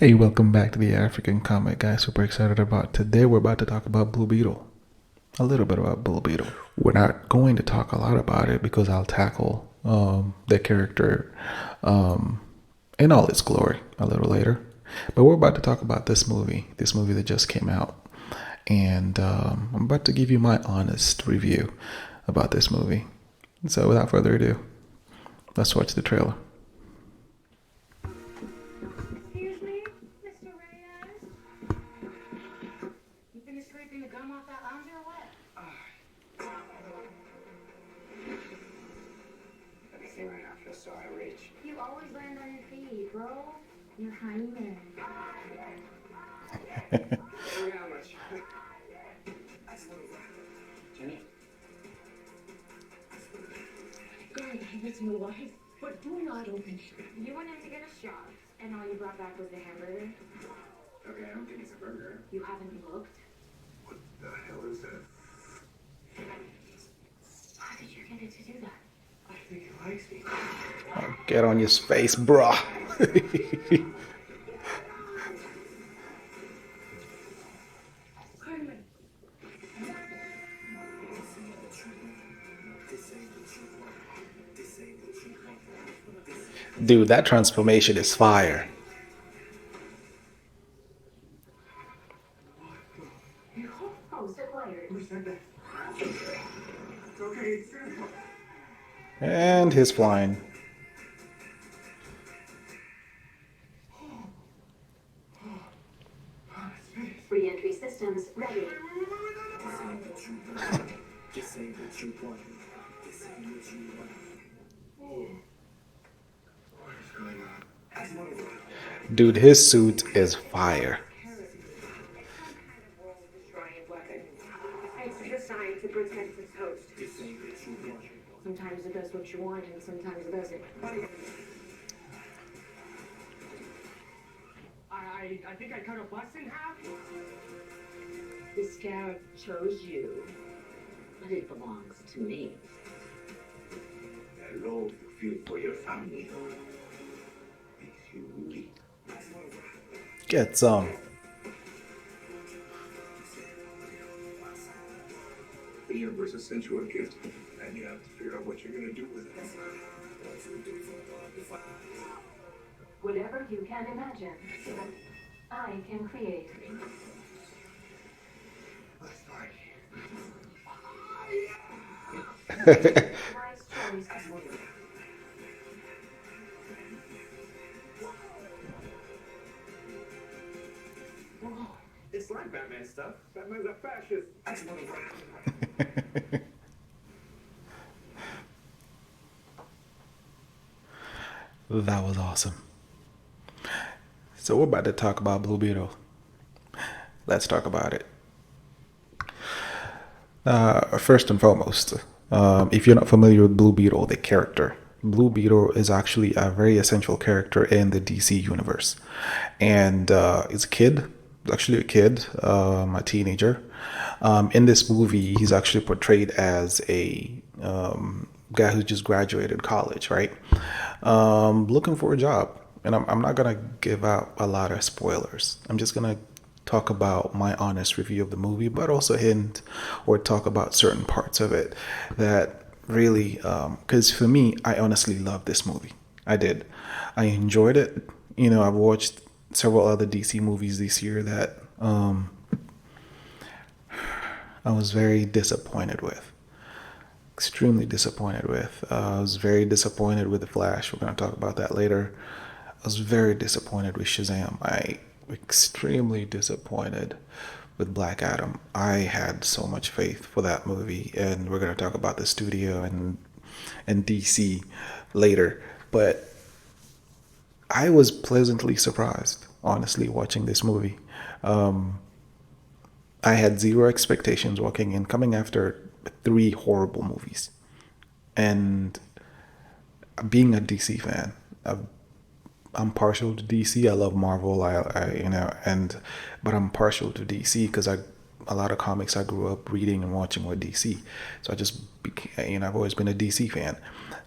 Hey, welcome back to the African Comic Guy. Super excited about today. We're about to talk about Blue Beetle. A little bit about Blue Beetle. We're not going to talk a lot about it because I'll tackle the character in all its glory a little later. But we're about to talk about this movie that just came out. And I'm about to give you my honest review about this movie. So without further ado, let's watch the trailer. Excuse me, Mr. Reyes? You finished scraping the gum off that lounge or what? Everything right after the star I reach. You always land on your feet, bro. You're Hyman. How much? Jenny? Go ahead, it's my wife, but do not open it. You went in to get a shot, and all you brought back was the hamburger. Okay, I don't think it's a burger. You haven't looked? What the hell is that? How did you get it to do that? I think he likes me. Get on your space, bruh. Hyman. Dude, that transformation is fire. Oh, so quiet. Who said that? It's okay, it's good. And he's flying. Re-entry systems ready. This ain't what you want. This ain't what you want. What is going on? Dude, his suit is fire. It's just science to protect its host. This ain't what you want. Sometimes it does what you want, and sometimes it doesn't. I think I cut a bus in half. The scarab chose you, but it belongs to me. The love you feel for your family makes you weak. Get some. The universe has sent you a gift, and you have to figure out what you're gonna do with it. Whatever you can imagine, I can create. Let's start. Wise choice. It's like Batman stuff. Batman's a fascist. That was awesome. So we're about to talk about Blue Beetle. Let's talk about it. First and foremost, if you're not familiar with Blue Beetle, the character, Blue Beetle is actually a very essential character in the DC universe. And he's a kid, actually a kid, a teenager. In this movie, he's actually portrayed as a guy who just graduated college, right? Looking for a job. And I'm not going to give out a lot of spoilers. I'm just going to talk about my honest review of the movie, but also hint or talk about certain parts of it that really, because for me, I honestly love this movie. I did. I enjoyed it. You know, I've watched several other DC movies this year that I was very disappointed with. Extremely disappointed with. I was very disappointed with The Flash. We're going to talk about that later. I was very disappointed with Shazam. I extremely disappointed with Black Adam. I had so much faith for that movie, and we're going to talk about the studio and DC later. But I was pleasantly surprised, honestly, watching this movie. I had zero expectations walking in, coming after 3 horrible movies, and being a DC fan. I'm partial to DC. I love Marvel. But I'm partial to DC because a lot of comics I grew up reading and watching were DC. So I just became, I've always been a DC fan.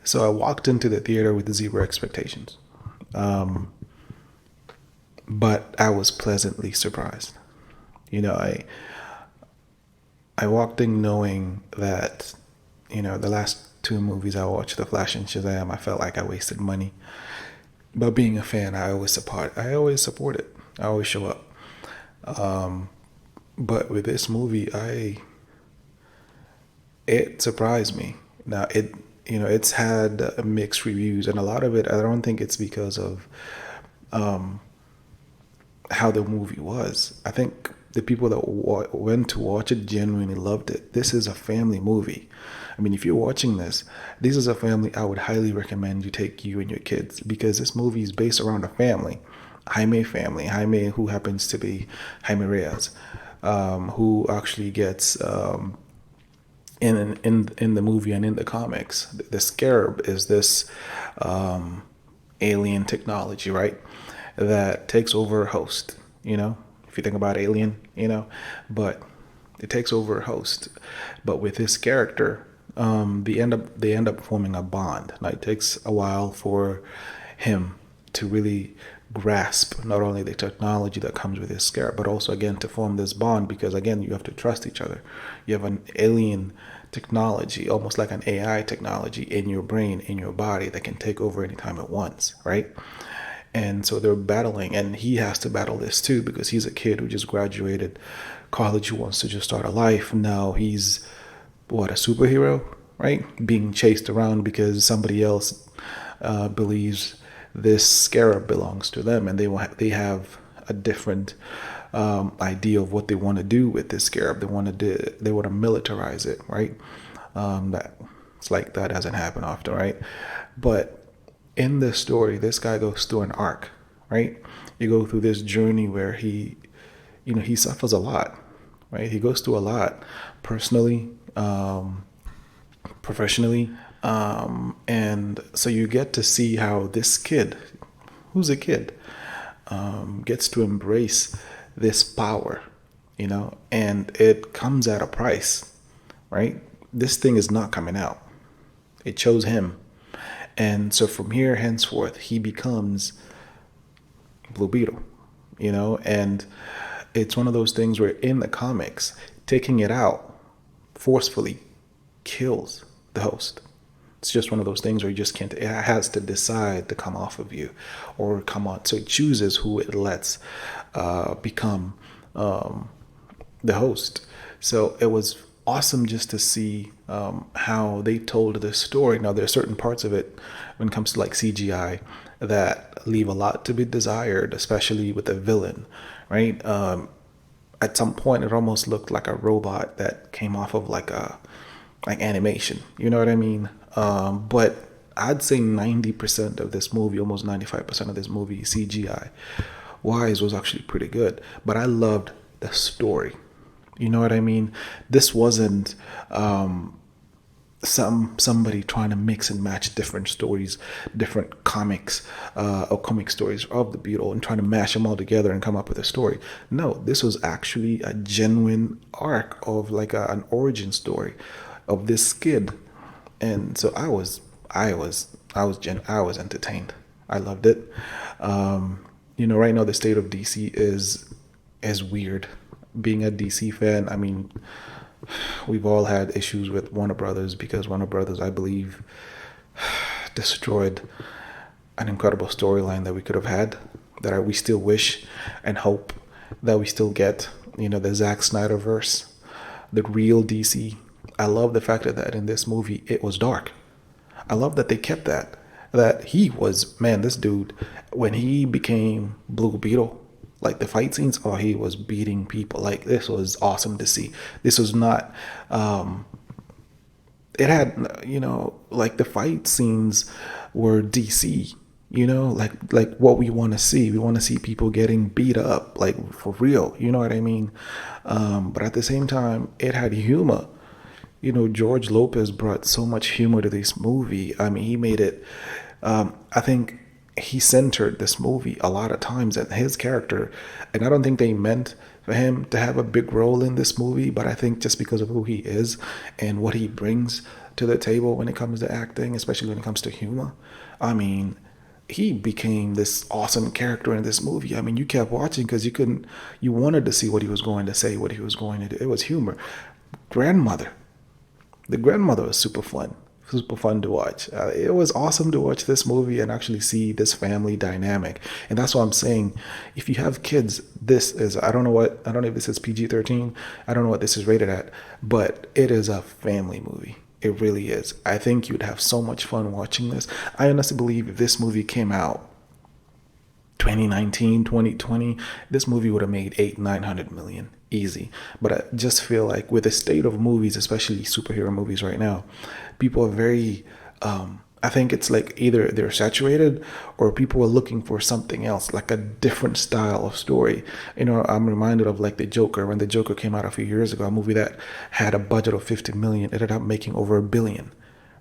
So I walked into the theater with zero expectations. but I was pleasantly surprised. You know, I walked in knowing that, the last two movies I watched, The Flash and Shazam, I felt like I wasted money. But being a fan, I always support. I always support it. I always show up. But with this movie, it surprised me. Now it's had mixed reviews, and a lot of it, I don't think it's because of how the movie was. I think the people that went to watch it genuinely loved it. This is a family movie. I mean, if you're watching this is a family. I would highly recommend you take you and your kids, because this movie is based around a family. Jaime family. Jaime, who happens to be Jaime Reyes, who actually gets in the movie and in the comics. The Scarab is this alien technology, right? That takes over a host, if you think about Alien, but it takes over a host. But with this character, they end up forming a bond. Now it takes a while for him to really grasp not only the technology that comes with his scarab, but also again to form this bond, because again you have to trust each other. You have an alien technology, almost like an AI technology in your brain, in your body, that can take over anytime it wants, right? And so they're battling, and he has to battle this too, because he's a kid who just graduated college, who wants to just start a life. Now he's a superhero, right? Being chased around because somebody else believes this scarab belongs to them, and they have a different idea of what they want to do with this scarab. They want to militarize it, right? That doesn't happen often, right? But in this story, this guy goes through an arc, right? You go through this journey where he suffers a lot, right? He goes through a lot personally, professionally, and so you get to see how this kid, who's a kid, gets to embrace this power, and it comes at a price, right? This thing is not coming out. It chose him. And so from here henceforth, he becomes Blue Beetle, and it's one of those things where in the comics, taking it out forcefully kills the host. It's just one of those things where you just can't, it has to decide to come off of you or come on. So it chooses who it lets become the host. So it was awesome just to see how they told this story. Now, there are certain parts of it when it comes to like CGI that leave a lot to be desired, especially with the villain, right? At some point, it almost looked like a robot that came off of like animation. You know what I mean? But I'd say 90% of this movie, almost 95% of this movie, CGI wise, was actually pretty good. But I loved the story. You know what I mean? This wasn't somebody trying to mix and match different stories, different comics or comic stories of the Beetle, and trying to mash them all together and come up with a story. No, this was actually a genuine arc of like an origin story of this kid, and so I was entertained. I loved it. Right now the state of DC is weird. Being a DC fan, I mean, we've all had issues with Warner Brothers, because Warner Brothers, I believe, destroyed an incredible storyline that we could have had, that we still wish and hope that we still get. The Zack Snyder verse, the real DC. I love the fact that in this movie it was dark. I love that they kept that. That he was, man, this dude, when he became Blue Beetle, like the fight scenes, oh, he was beating people. Like, this was awesome to see. This was not, it had, like the fight scenes were DC, like what we want to see. We want to see people getting beat up, like for real. You know what I mean? But at the same time, it had humor. George Lopez brought so much humor to this movie. I mean, he made it, I think he centered this movie a lot of times at his character. And I don't think they meant for him to have a big role in this movie, but I think just because of who he is and what he brings to the table when it comes to acting, especially when it comes to humor, I mean, he became this awesome character in this movie. I mean, you kept watching because you wanted to see what he was going to say, what he was going to do. It was humor. Grandmother, the grandmother was super fun to watch. It was awesome to watch this movie and actually see this family dynamic. And that's why I'm saying, if you have kids, this is, I don't know if this is PG-13. I don't know what this is rated at, but it is a family movie. It really is. I think you'd have so much fun watching this. I honestly believe if this movie came out 2019, 2020, this movie would have made 900 million easy. But I just feel like with the state of movies, especially superhero movies right now, people are very, I think it's like either they're saturated or people are looking for something else, like a different style of story. I'm reminded of like The Joker. When The Joker came out a few years ago, a movie that had a budget of 50 million, it ended up making over $1 billion,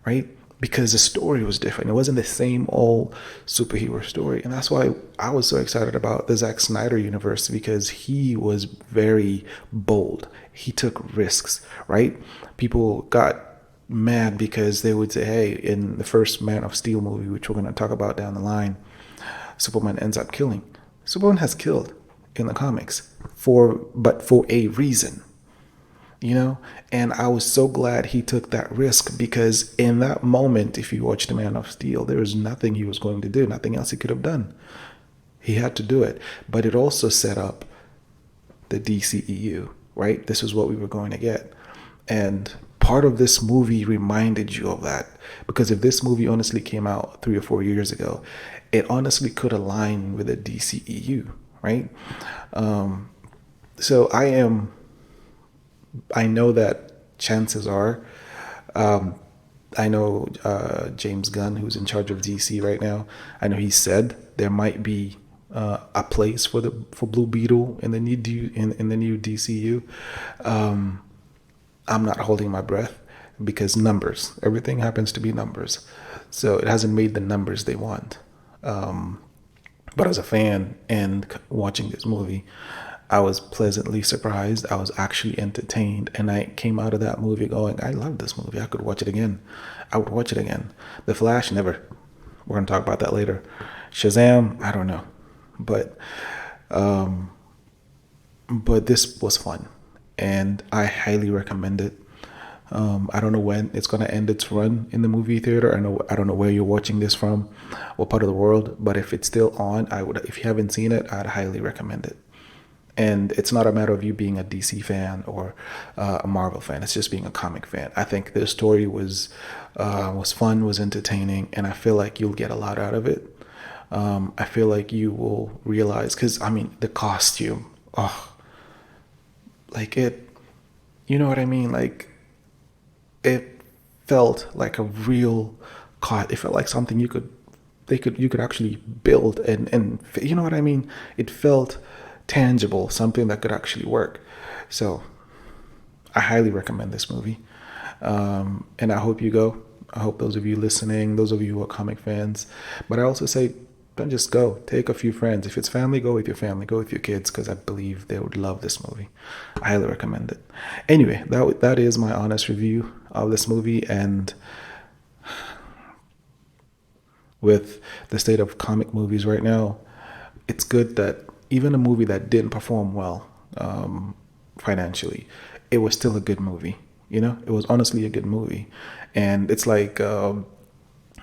right? Because the story was different. It wasn't the same old superhero story. And that's why I was so excited about the Zack Snyder universe, because he was very bold. He took risks, right? People got mad because they would say, hey, in the first Man of Steel movie, which we're going to talk about down the line, Superman ends up killing. Superman has killed in the comics but for a reason, and I was so glad he took that risk, because in that moment, if you watch the Man of Steel, there was nothing he was going to do, nothing else he could have done. He had to do it. But it also set up the DCEU, right? This is what we were going to get. And part of this movie reminded you of that, because if this movie honestly came out 3 or 4 years ago, it honestly could align with the DCEU, right? So I know that chances are, I know James Gunn, who's in charge of DC right now, I know he said there might be a place for Blue Beetle in the new DCU. I'm not holding my breath, because numbers, everything happens to be numbers. So it hasn't made the numbers they want. But as a fan and watching this movie, I was pleasantly surprised. I was actually entertained. And I came out of that movie going, I love this movie. I could watch it again. I would watch it again. The Flash, never. We're going to talk about that later. Shazam, I don't know. But this was fun. And I highly recommend it. I don't know when it's going to end its run in the movie theater. I don't know where you're watching this from, what part of the world. But if it's still on, if you haven't seen it, I'd highly recommend it. And it's not a matter of you being a DC fan or a Marvel fan. It's just being a comic fan. I think the story was fun, was entertaining, and I feel like you'll get a lot out of it. I feel like you will realize, because I mean, the costume, like it, you know what I mean? Like, it felt like a real car. It felt like something you could actually build, and you know what I mean? It felt tangible, something that could actually work. So I highly recommend this movie. And I hope you go. I hope those of you listening, those of you who are comic fans, but I also say, don't just go. Take a few friends. If it's family, go with your family, go with your kids, because I believe they would love this movie. I highly recommend it. Anyway, that is my honest review of this movie. And with the state of comic movies right now, it's good that even a movie that didn't perform well financially, it was still a good movie. It was honestly a good movie. And it's like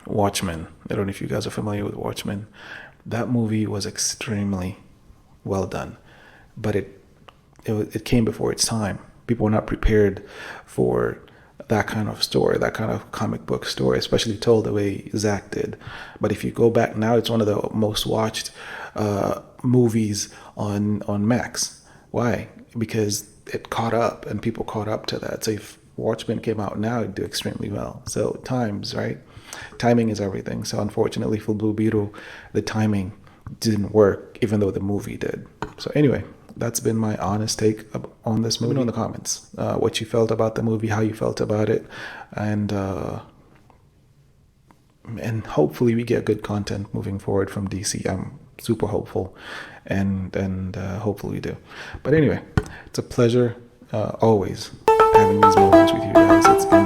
Watchmen. I don't know if you guys are familiar with Watchmen. That movie was extremely well done, but it came before its time. People were not prepared for that kind of story, that kind of comic book story, especially told the way Zach did. But if you go back now, it's one of the most watched movies on Max. Why? Because it caught up, and people caught up to that. So if Watchmen came out now, it'd do extremely well. So times, right? Timing is everything. So unfortunately for Blue Beetle, the timing didn't work, even though the movie did. So anyway, that's been my honest take on this movie. Let me know in the comments what you felt about the movie, how you felt about it, and hopefully we get good content moving forward from DC. I'm super hopeful, and hopefully we do. But anyway, it's a pleasure always having these moments with you guys. It's been